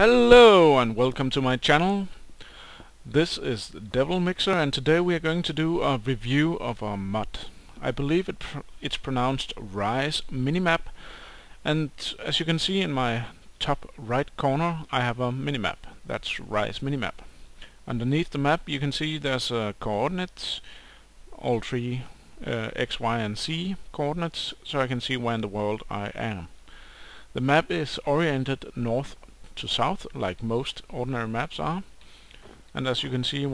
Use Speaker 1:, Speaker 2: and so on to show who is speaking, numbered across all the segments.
Speaker 1: Hello and welcome to my channel. This is the Devil Mixer, and today we are going to do a review of a mod. I believe it's pronounced Rise Minimap, and as you can see in my top right corner I have a minimap. That's Rise Minimap. Underneath the map you can see there's coordinates, all three X, Y and Z coordinates, so I can see where in the world I am. The map is oriented north to south like most ordinary maps are, and as you can see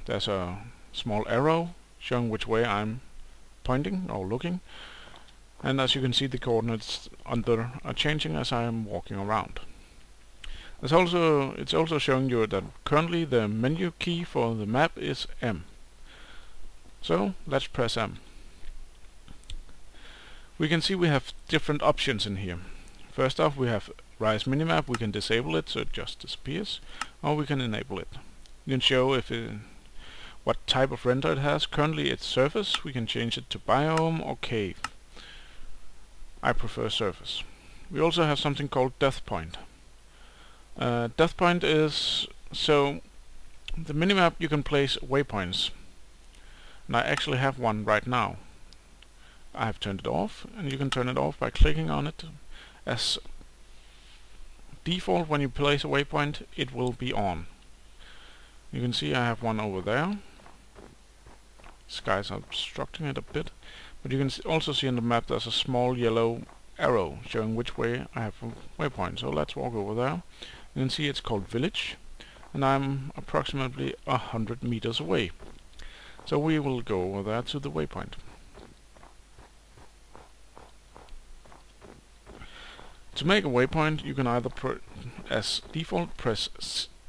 Speaker 1: there's a small arrow showing which way I'm pointing or looking, and as you can see the coordinates under are changing as I am walking around. It's also showing you that currently the menu key for the map is M. So let's press M. We can see we have different options in here. First off, we have Rise Minimap. We can disable it so it just disappears, or we can enable it. You can show what type of render it has. Currently it's surface. We can change it to biome or cave. I prefer surface. We also have something called death point. Death point is so the minimap you can place waypoints, and I actually have one right now. I have turned it off, and you can turn it off by clicking on it. As default, when you place a waypoint it will be on. You can see I have one over there. Sky's obstructing it a bit, but you can also see on the map there's a small yellow arrow showing which way I have a waypoint. So let's walk over there. You can see it's called village, and I'm approximately 100 meters away. So we will go over there to the waypoint. To make a waypoint you can either as default press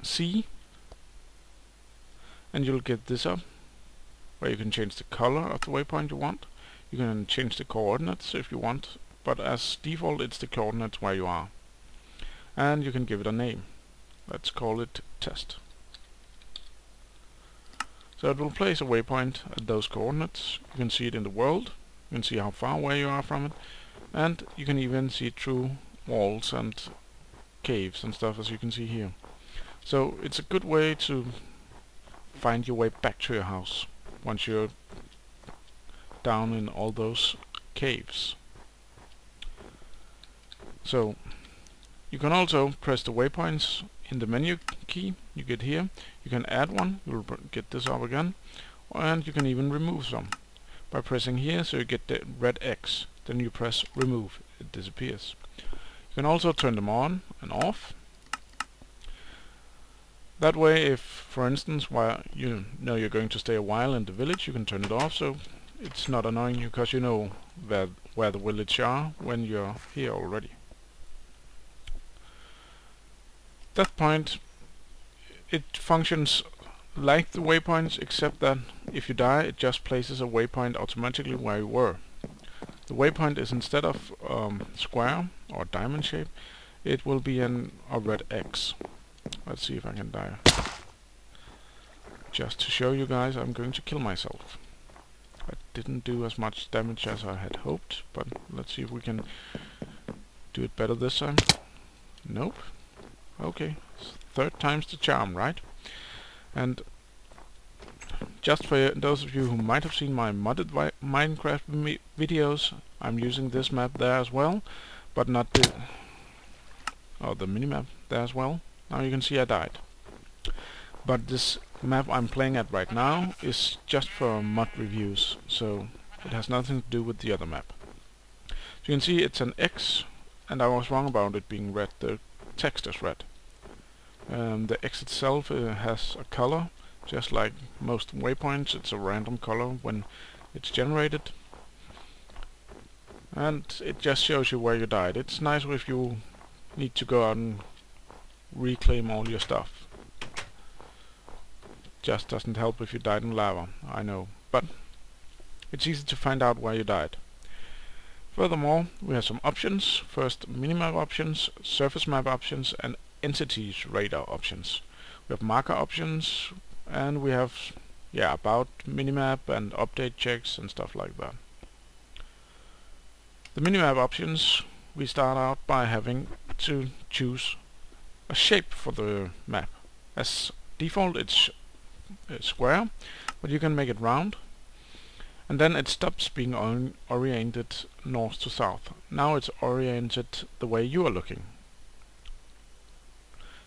Speaker 1: C, and you'll get this up where you can change the color of the waypoint you want. You can change the coordinates if you want, but as default it's the coordinates where you are. And you can give it a name. Let's call it test. So it will place a waypoint at those coordinates. You can see it in the world. You can see how far away you are from it, and you can even see it through walls and caves and stuff, as you can see here. So it's a good way to find your way back to your house once you're down in all those caves. So you can also press the waypoints in the menu key you get here. You can add one, you'll get this up again, and you can even remove some by pressing here, so you get the red X. Then you press remove, it disappears. You can also turn them on and off. That way, if for instance while you know you're going to stay a while in the village, you can turn it off so it's not annoying you, because you know where the village are when you're here already. Death point, it functions like the waypoints, except that if you die it just places a waypoint automatically where you were. The waypoint is, instead of square or diamond shape, it will be a red X. Let's see if I can die. Just to show you guys, I'm going to kill myself. I didn't do as much damage as I had hoped, but let's see if we can do it better this time. Nope. Okay, third time's the charm, right? And just for those of you who might have seen my modded Minecraft videos, I'm using this map there as well, but not the minimap there as well. Now you can see I died. But this map I'm playing at right now is just for mod reviews, so it has nothing to do with the other map. So you can see it's an X, and I was wrong about it being red. The text is red. The X itself has a color. Just like most waypoints, it's a random color when it's generated, and it just shows you where you died. It's nice if you need to go out and reclaim all your stuff. Just doesn't help if you died in lava, I know, but it's easy to find out where you died. Furthermore, we have some options. First, minimap options, surface map options, and entities radar options. We have marker options, and we have about minimap and update checks and stuff like that. The minimap options, we start out by having to choose a shape for the map. As default it's square, but you can make it round, and then it stops being oriented north to south. Now it's oriented the way you are looking.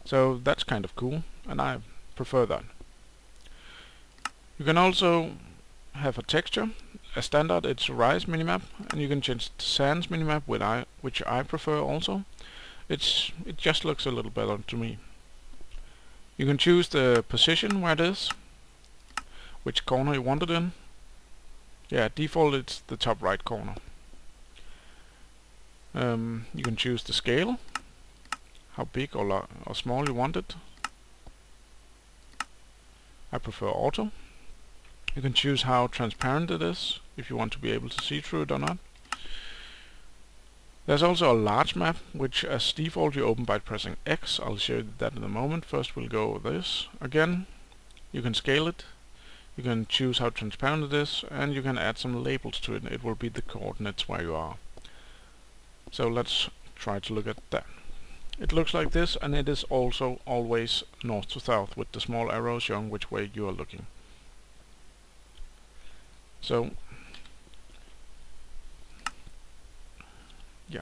Speaker 1: So that's kind of cool, and I prefer that. You can also have a texture. As standard it's Rise Minimap, and you can change to Sans Minimap, which I prefer also. It just looks a little better to me. You can choose the position where it is, which corner you want it in. Yeah, default it's the top right corner. You can choose the scale, how big or small you want it. I prefer auto. You can choose how transparent it is, if you want to be able to see through it or not. There's also a large map, which as default you open by pressing X. I'll show you that in a moment. First we'll go over this. Again, you can scale it. You can choose how transparent it is, and you can add some labels to it. It will be the coordinates where you are. So let's try to look at that. It looks like this, and it is also always north to south with the small arrow showing which way you are looking. So yeah,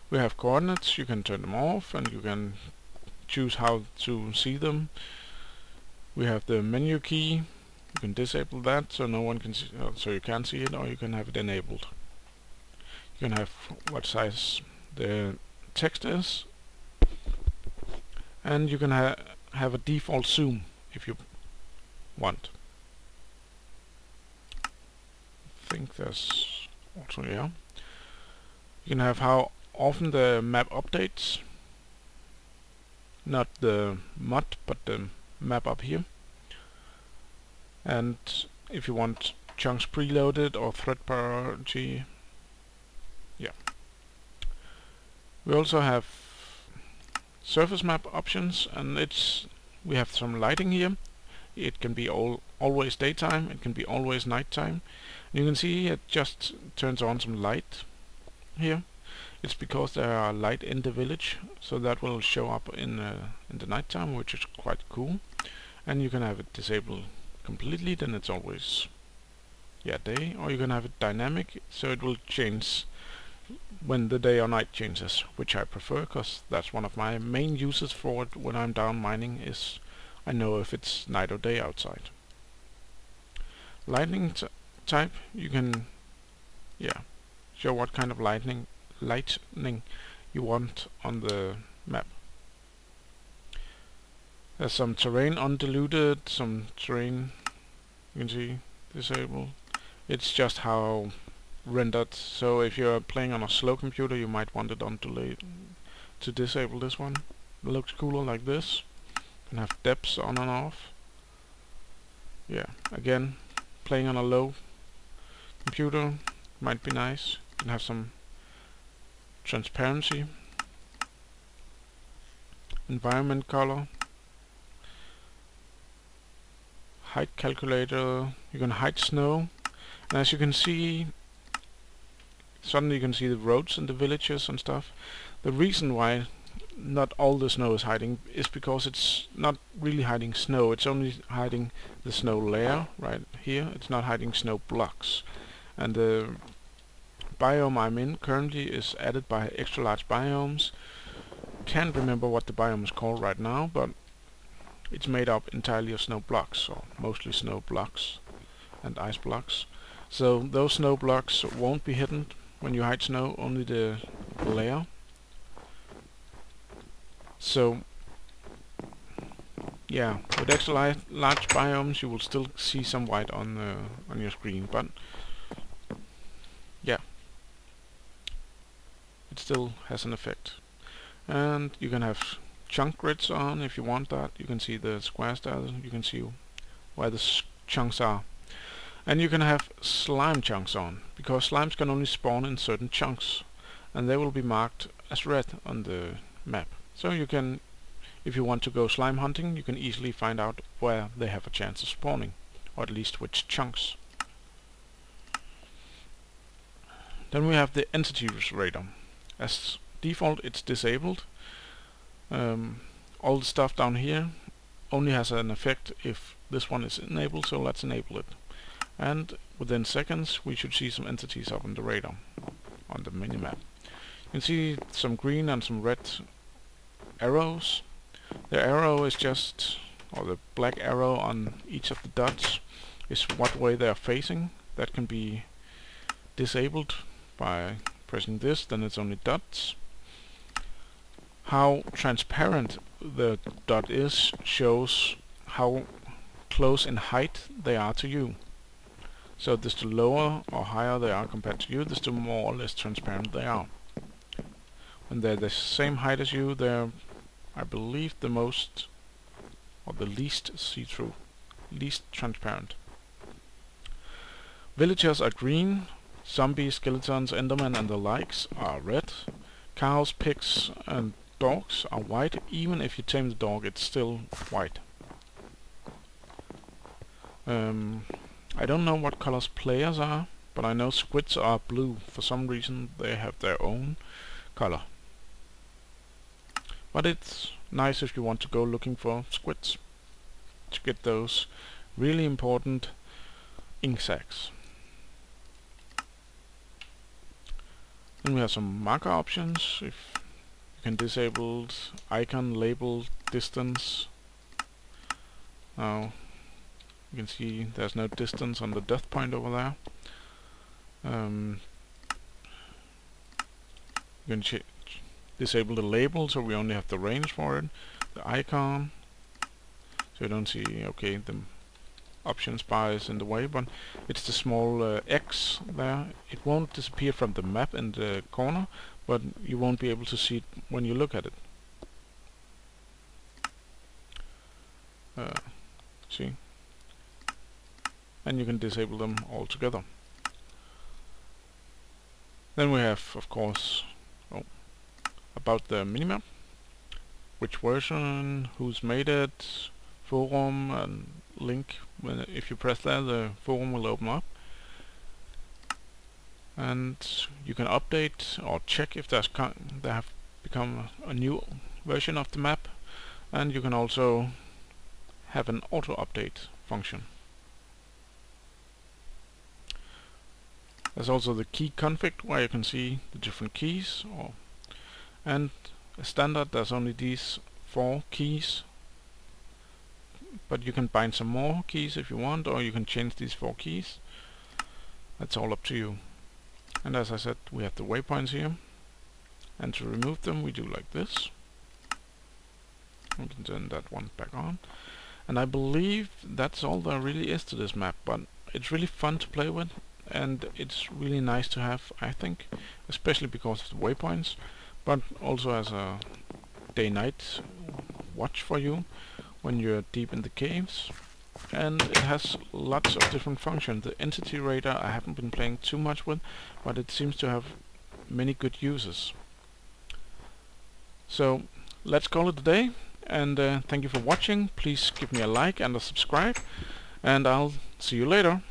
Speaker 1: we have coordinates. You can turn them off, and you can choose how to see them. We have the menu key. You can disable that so no one can see, so you can't see it, or you can have it enabled. You can have what size the text is, and you can have a default zoom if you want. I think there's also, yeah. You can have how often the map updates, not the mod but the map up here, and if you want chunks preloaded or thread priority. Yeah. We also have surface map options, and we have some lighting here. It can be always daytime, it can be always nighttime. You can see it just turns on some light here. It's because there are light in the village, so that will show up in the nighttime, which is quite cool. And you can have it disabled completely, then it's always day, or you can have it dynamic, so it will change when the day or night changes, which I prefer, because that's one of my main uses for it when I'm down mining, is I know if it's night or day outside. Lightning type, you can show what kind of lightning you want on the map. There's some terrain undiluted, some terrain you can see disabled. It's just how rendered, so if you're playing on a slow computer you might want it undulated to disable this one. It looks cooler like this. You can have depths on and off. Yeah, again, playing on a low computer might be nice. You can have some transparency, environment color, height calculator. You can hide snow, and as you can see, suddenly you can see the roads in the villages and stuff. The reason why not all the snow is hiding is because it's not really hiding snow, it's only hiding the snow layer right here. It's not hiding snow blocks. And the biome I'm in currently is added by extra large biomes. Can't remember what the biome is called right now, but it's made up entirely of snow blocks, or mostly snow blocks and ice blocks. So those snow blocks won't be hidden when you hide snow, only the layer. So yeah, with extra large biomes you will still see some white on your screen, but yeah, it still has an effect. And you can have chunk grids on if you want that. You can see the squares there, you can see where the chunks are. And you can have slime chunks on, because slimes can only spawn in certain chunks, and they will be marked as red on the map. So you can, if you want to go slime hunting, you can easily find out where they have a chance of spawning, or at least which chunks. Then we have the entity radar. As default it's disabled. All the stuff down here only has an effect if this one is enabled, so let's enable it. And within seconds we should see some entities up on the radar, on the minimap. You can see some green and some red arrows. The arrow is just, or the black arrow on each of the dots is what way they are facing. That can be disabled by pressing this, then it's only dots. How transparent the dot is shows how close in height they are to you. So desto lower or higher they are compared to you, desto more or less transparent they are. When they're the same height as you, they're, I believe, the most, or the least see-through, least transparent. Villagers are green, zombies, skeletons, endermen and the likes are red. Cows, pigs and dogs are white. Even if you tame the dog, it's still white. I don't know what colors players are, but I know squids are blue. For some reason they have their own color. But it's nice if you want to go looking for squids to get those really important ink sacs. Then we have some marker options. If you can disable icon, label, distance. Now you can see there's no distance on the death point over there. You can disable the label, so we only have the range for it. The icon, so you don't see, okay, the options bar is in the way, but it's the small X there. It won't disappear from the map in the corner, but you won't be able to see it when you look at it. See? And you can disable them altogether. Then we have, of course, about the minimap, which version, who's made it, forum and link. If you press there, the forum will open up, and you can update or check if there have become a new version of the map, and you can also have an auto update function. There's also the key config, where you can see the different keys, and a standard there's only these 4 keys, but you can bind some more keys if you want, or you can change these 4 keys. That's all up to you. And as I said, we have the waypoints here, and to remove them we do like this. We can turn that one back on, and I believe that's all there really is to this map, but it's really fun to play with, and it's really nice to have, I think, especially because of the waypoints, but also as a day-night watch for you when you're deep in the caves. And it has lots of different functions. The entity radar I haven't been playing too much with, but it seems to have many good uses. So let's call it a day, and thank you for watching. Please give me a like and a subscribe, and I'll see you later.